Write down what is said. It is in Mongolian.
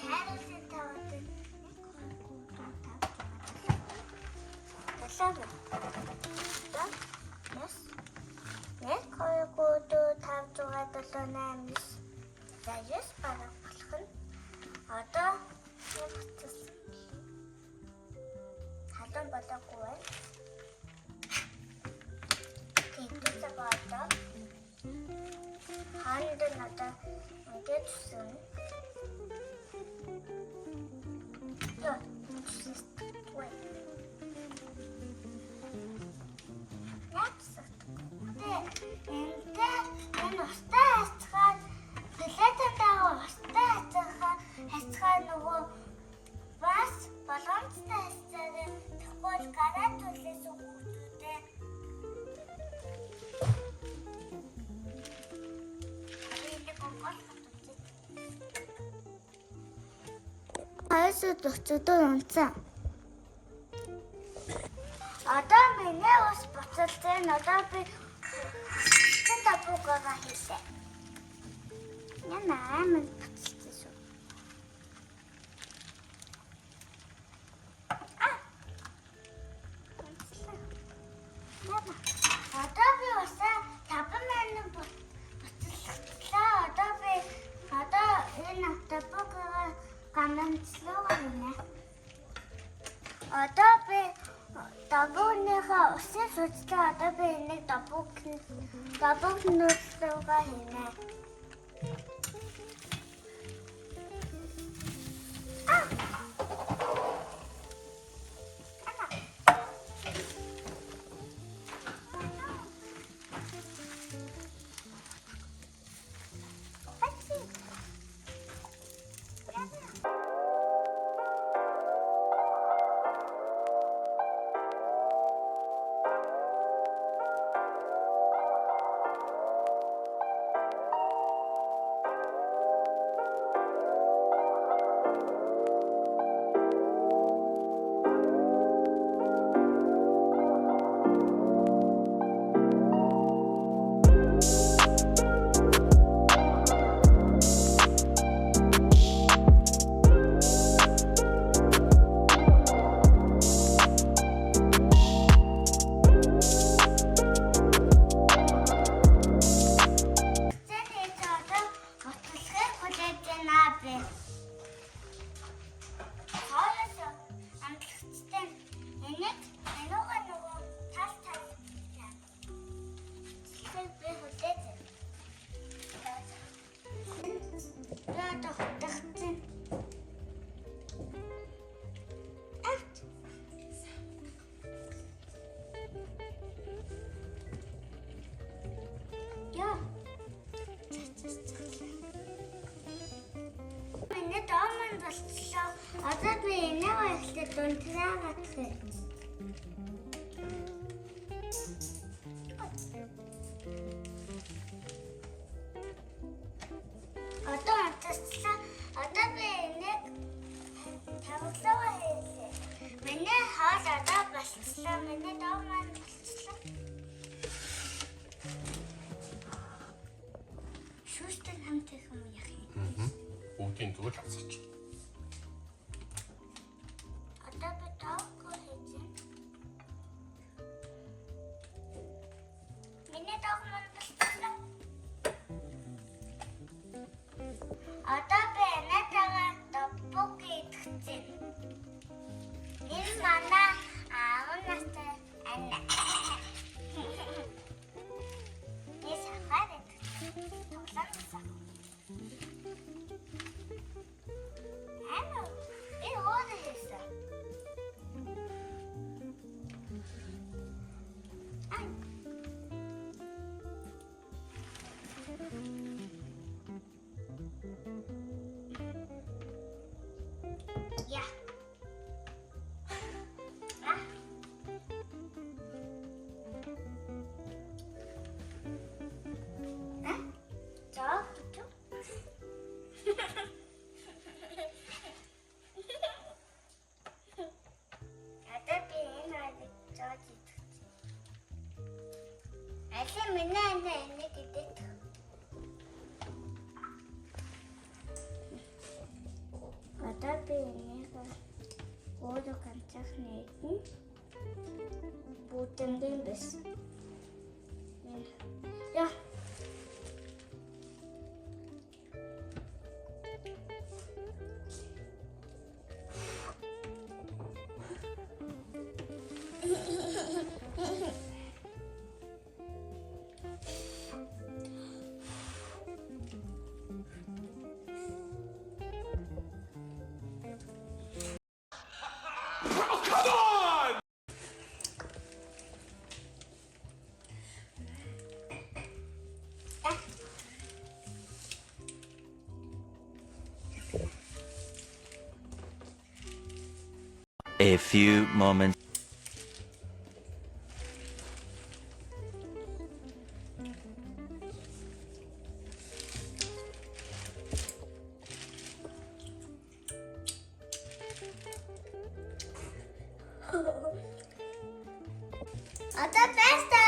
хайруулсан таваад Салаа. Yes. Нэг 2 3 4 5 6 7 8 9. За 9 бараг болох нь. Одоо яг хэвчээсэн. Халуун болоогүй байна. Тэгээд одоо ханд нь одоо ингээд үсэн. Яа. Нөгөө бас болгоомжтой хэсгээр тэгвэл гараа түлээс хүүхдүүдээ хайсад өчигдөр унцсан. Одоо миний ус буцалтай одоо би тапугаа хийсэн. Яна амин одоо би дабууныхаа усын суцлаа одоо би энийг дабууг нууцлуугаа хийнэ. Одоо би энэгээ ихлээр дунтраа гатах. Одоо атцлаа. Одоо би энийг тавлаа хийлээ. Миний хаал одоо болчихлоо. Миний доо маань болчихлоо. Шүүстэн хамтах юм яах юм? Бүгдийн зүгээр хацаач. Одоо би энэтагаа топог идчихсэн. Энэ манай аав настай анна. Яс хахад тоглосон. Ано би оодээсэн. Yeah. technieken. Butem din bis. Ja. A few moments. Hasta festa!